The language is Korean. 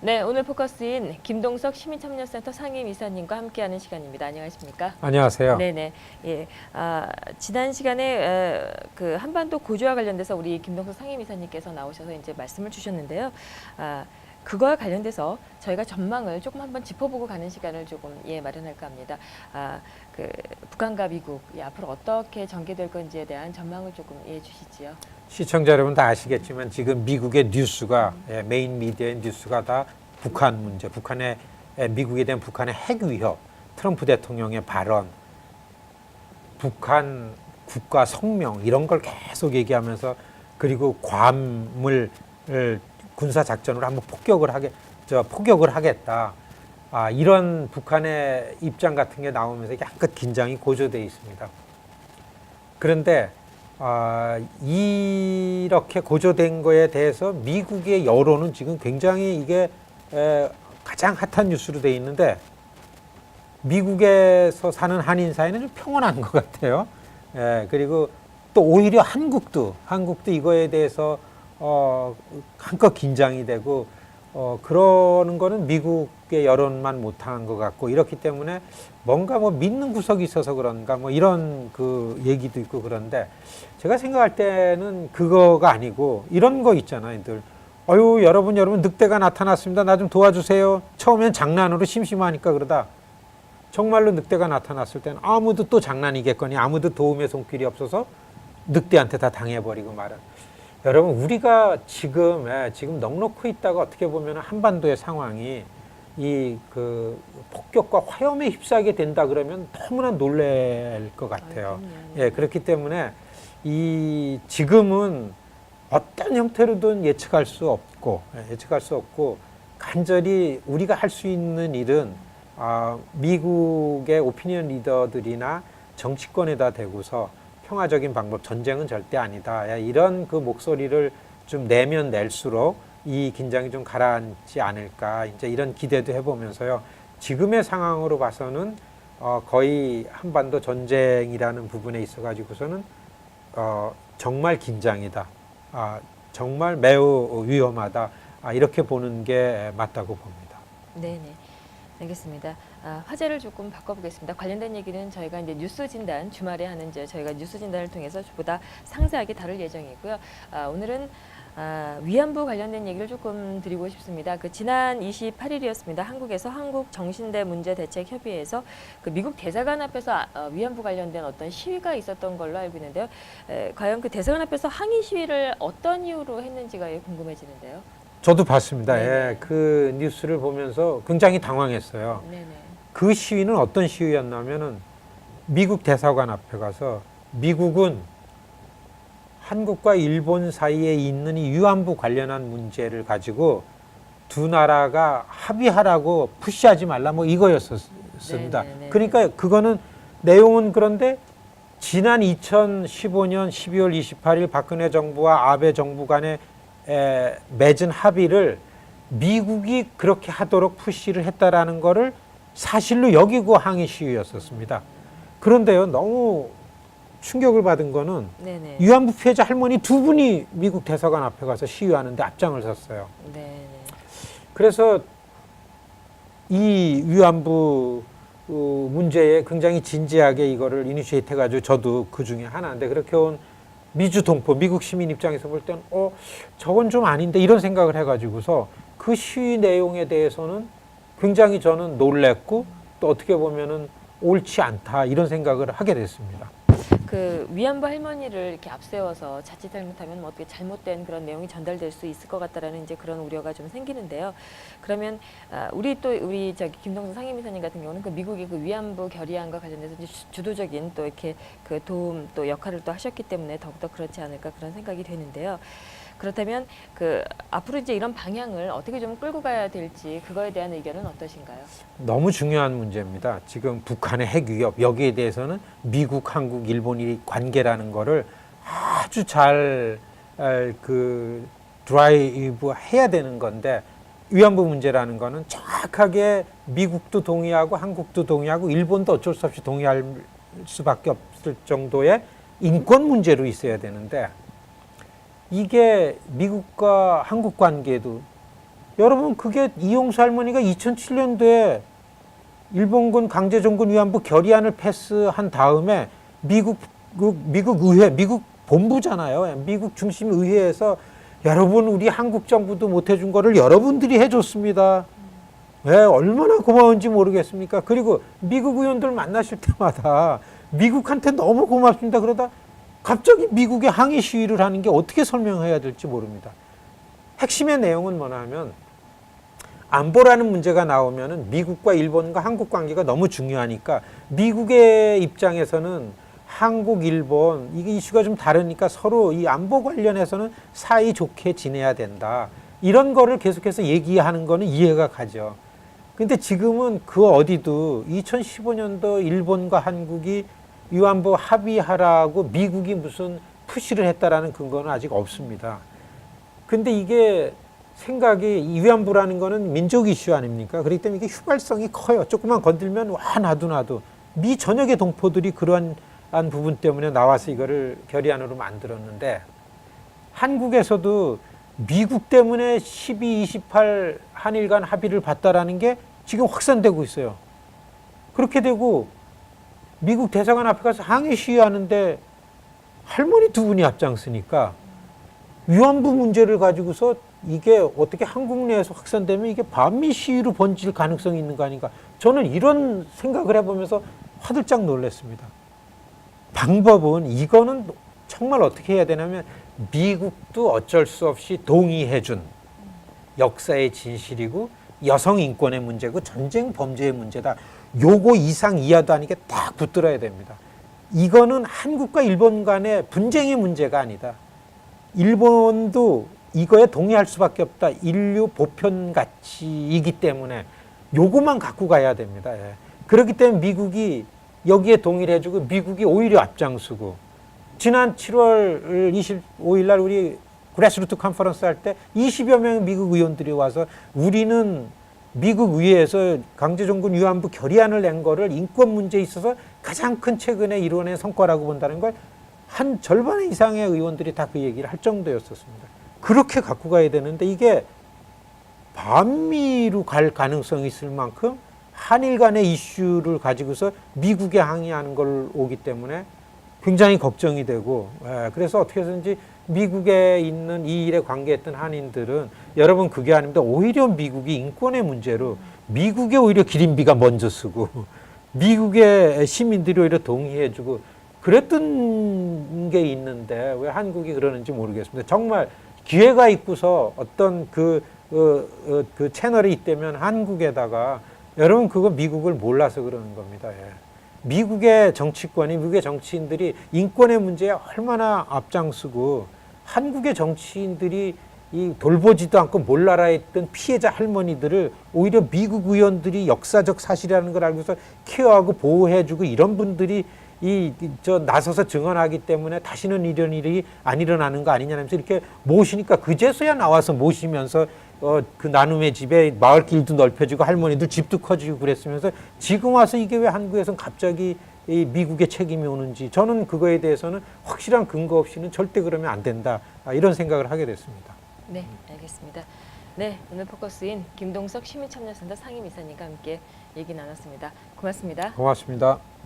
네, 오늘 포커스인 김동석 시민참여센터 상임이사님과 함께하는 시간입니다. 안녕하십니까? 안녕하세요. 네네. 예, 지난 시간에 그 한반도 고주와 관련돼서 우리 김동석 상임이사님께서 나오셔서 이제 말씀을 주셨는데요. 그거와 관련돼서 저희가 전망을 조금 한번 짚어보고 가는 시간을 조금 마련할까 합니다. 그 북한과 미국 앞으로 어떻게 전개될 건지에 대한 전망을 조금 주시지요. 시청자 여러분 다 아시겠지만 지금 미국의 뉴스가 메인 미디어의 뉴스가 다 북한 문제, 미국에 대한 북한의 핵 위협, 트럼프 대통령의 발언, 북한 국가 성명 이런 걸 계속 얘기하면서 그리고 괌을 군사 작전으로 한번 폭격을 하겠다. 이런 북한의 입장 같은 게 나오면서 약간 긴장이 고조되어 있습니다. 그런데 이렇게 고조된 거에 대해서 미국의 여론은 지금 굉장히 이게 가장 핫한 뉴스로 되어 있는데 미국에서 사는 한인 사회는 좀 평온한 것 같아요. 그리고 또 오히려 한국도 이거에 대해서 한껏 긴장이 되고 그러는 거는 미국의 여론만 못한 것 같고 이렇기 때문에 뭔가 믿는 구석이 있어서 그런가 이런 그 얘기도 있고 그런데 제가 생각할 때는 그거가 아니고 이런 거 있잖아요. 여러분 늑대가 나타났습니다. 나 좀 도와주세요. 처음엔 장난으로 심심하니까 그러다 정말로 늑대가 나타났을 때는 아무도 또 장난이겠거니 아무도 도움의 손길이 없어서 늑대한테 다 당해버리고 말은. 여러분 우리가 지금 넉넉히 있다가 어떻게 보면 한반도의 상황이 이 그 폭격과 화염에 휩싸게 된다 그러면 너무나 놀랄 것 같아요. 그렇기 때문에 지금은 어떤 형태로든 예측할 수 없고 간절히 우리가 할 수 있는 일은 미국의 오피니언 리더들이나 정치권에다 대고서 평화적인 방법, 전쟁은 절대 아니다. 이런 그 목소리를 좀 내면 낼수록 이 긴장이 좀 가라앉지 않을까. 이제 이런 기대도 해보면서요. 지금의 상황으로 봐서는 거의 한반도 전쟁이라는 부분에 있어가지고서는 정말 긴장이다. 정말 매우 위험하다. 이렇게 보는 게 맞다고 봅니다. 네네. 알겠습니다. 화제를 조금 바꿔보겠습니다. 관련된 얘기는 저희가 이제 뉴스 진단 주말에 하는 저희가 뉴스 진단을 통해서 보다 상세하게 다룰 예정이고요. 오늘은 위안부 관련된 얘기를 조금 드리고 싶습니다. 지난 28일이었습니다. 한국에서 한국정신대 문제대책협의회에서 미국 대사관 앞에서 위안부 관련된 어떤 시위가 있었던 걸로 알고 있는데요. 과연 그 대사관 앞에서 항의 시위를 어떤 이유로 했는지가 궁금해지는데요. 저도 봤습니다. 그 뉴스를 보면서 굉장히 당황했어요. 네네. 그 시위는 어떤 시위였냐면은 미국 대사관 앞에 가서 미국은 한국과 일본 사이에 있는 이 위안부 관련한 문제를 가지고 두 나라가 합의하라고 푸시하지 말라 이거였었습니다. 네네네. 그러니까 그거는 내용은 그런데 지난 2015년 12월 28일 박근혜 정부와 아베 정부 간에 맺은 합의를 미국이 그렇게 하도록 푸시를 했다라는 거를 사실로 여기고 항의 시위였었습니다. 그런데요, 너무 충격을 받은 거는 네네. 위안부 피해자 할머니 두 분이 미국 대사관 앞에 가서 시위하는데 앞장을 섰어요. 네네. 그래서 이 위안부 문제에 굉장히 진지하게 이거를 이니시에이트 해가지고 저도 그 중에 하나인데 그렇게 온 미주 동포, 미국 시민 입장에서 볼 때는 저건 좀 아닌데 이런 생각을 해가지고서 그 시위 내용에 대해서는 굉장히 저는 놀랬고 또 어떻게 보면은 옳지 않다 이런 생각을 하게 됐습니다. 그 위안부 할머니를 이렇게 앞세워서 자칫 잘못하면 어떻게 잘못된 그런 내용이 전달될 수 있을 것 같다라는 이제 그런 우려가 좀 생기는데요. 그러면 우리 김동석 상임이사님 같은 경우는 그 미국의 그 위안부 결의안과 관련해서 이제 주도적인 또 이렇게 그 도움 또 역할을 또 하셨기 때문에 더욱더 그렇지 않을까 그런 생각이 되는데요. 그렇다면 앞으로 이제 이런 방향을 어떻게 좀 끌고 가야 될지 그거에 대한 의견은 어떠신가요? 너무 중요한 문제입니다. 지금 북한의 핵 위협 여기에 대해서는 미국, 한국, 일본이 관계라는 거를 아주 잘 드라이브 해야 되는 건데 위안부 문제라는 거는 정확하게 미국도 동의하고 한국도 동의하고 일본도 어쩔 수 없이 동의할 수밖에 없을 정도의 인권 문제로 있어야 되는데 이게 미국과 한국 관계도 여러분 그게 이용수 할머니가 2007년도에 일본군 강제종군 위안부 결의안을 패스한 다음에 미국 의회, 미국 본부잖아요. 미국 중심 의회에서 여러분 우리 한국 정부도 못 해준 거를 여러분들이 해줬습니다. 얼마나 고마운지 모르겠습니까? 그리고 미국 의원들 만나실 때마다 미국한테 너무 고맙습니다. 그러다 갑자기 미국에 항의 시위를 하는 게 어떻게 설명해야 될지 모릅니다. 핵심의 내용은 뭐냐 하면 안보라는 문제가 나오면은 미국과 일본과 한국 관계가 너무 중요하니까 미국의 입장에서는 한국, 일본 이게 이슈가 좀 다르니까 서로 이 안보 관련해서는 사이 좋게 지내야 된다. 이런 거를 계속해서 얘기하는 거는 이해가 가죠. 근데 지금은 그 어디도 2015년도 일본과 한국이 위안부 합의하라고 미국이 무슨 푸시를 했다라는 근거는 아직 없습니다. 근데 이게 생각이 이 위안부라는 거는 민족 이슈 아닙니까? 그렇기 때문에 이게 휘발성이 커요. 조금만 건들면 와 나도 미 전역의 동포들이 그러한 부분 때문에 나와서 이거를 결의안으로 만들었는데 한국에서도 미국 때문에 12, 28 한일 간 합의를 봤다라는 게 지금 확산되고 있어요. 그렇게 되고 미국 대사관 앞에 가서 항의 시위하는데 할머니 두 분이 앞장서니까 위안부 문제를 가지고서 이게 어떻게 한국 내에서 확산되면 이게 반미 시위로 번질 가능성이 있는 거 아닌가. 저는 이런 생각을 해보면서 화들짝 놀랐습니다. 방법은 이거는 정말 어떻게 해야 되냐면 미국도 어쩔 수 없이 동의해준 역사의 진실이고 여성 인권의 문제고 전쟁 범죄의 문제다. 요거 이상 이하도 아니게 딱 붙들어야 됩니다. 이거는 한국과 일본 간의 분쟁의 문제가 아니다. 일본도 이거에 동의할 수밖에 없다. 인류 보편 가치이기 때문에 요거만 갖고 가야 됩니다. 예. 그렇기 때문에 미국이 여기에 동의를 해주고 미국이 오히려 앞장서고 지난 7월 25일 날 우리 그래스루트 컨퍼런스 할 때 20여 명의 미국 의원들이 와서 우리는 미국 의회에서 강제종군 위안부 결의안을 낸 거를 인권 문제에 있어서 가장 큰 최근에 이뤄낸 성과라고 본다는 걸 한 절반 이상의 의원들이 다 그 얘기를 할 정도였었습니다. 그렇게 갖고 가야 되는데 이게 반미로 갈 가능성이 있을 만큼 한일 간의 이슈를 가지고서 미국에 항의하는 걸 오기 때문에 굉장히 걱정이 되고 그래서 어떻게 해서든지 미국에 있는 이 일에 관계했던 한인들은 여러분 그게 아닙니다. 오히려 미국이 인권의 문제로 미국에 오히려 기린비가 먼저 쓰고 미국의 시민들이 오히려 동의해주고 그랬던 게 있는데 왜 한국이 그러는지 모르겠습니다. 정말 기회가 있고서 어떤 그 채널이 있다면 한국에다가 여러분 그거 미국을 몰라서 그러는 겁니다. 예. 미국의 정치권이 미국의 정치인들이 인권의 문제에 얼마나 앞장서고 한국의 정치인들이 이 돌보지도 않고 몰라라 했던 피해자 할머니들을 오히려 미국 의원들이 역사적 사실이라는 걸 알고서 케어하고 보호해주고 이런 분들이 나서서 증언하기 때문에 다시는 이런 일이 안 일어나는 거 아니냐면서 이렇게 모시니까 그제서야 나와서 모시면서 그 나눔의 집에 마을길도 넓혀지고 할머니들 집도 커지고 그랬으면서 지금 와서 이게 왜 한국에서는 갑자기 이 미국의 책임이 오는지 저는 그거에 대해서는 확실한 근거 없이는 절대 그러면 안 된다 이런 생각을 하게 됐습니다. 네, 알겠습니다. 네, 오늘 포커스인 김동석 시민참여센터 상임이사님과 함께 얘기 나눴습니다. 고맙습니다. 고맙습니다.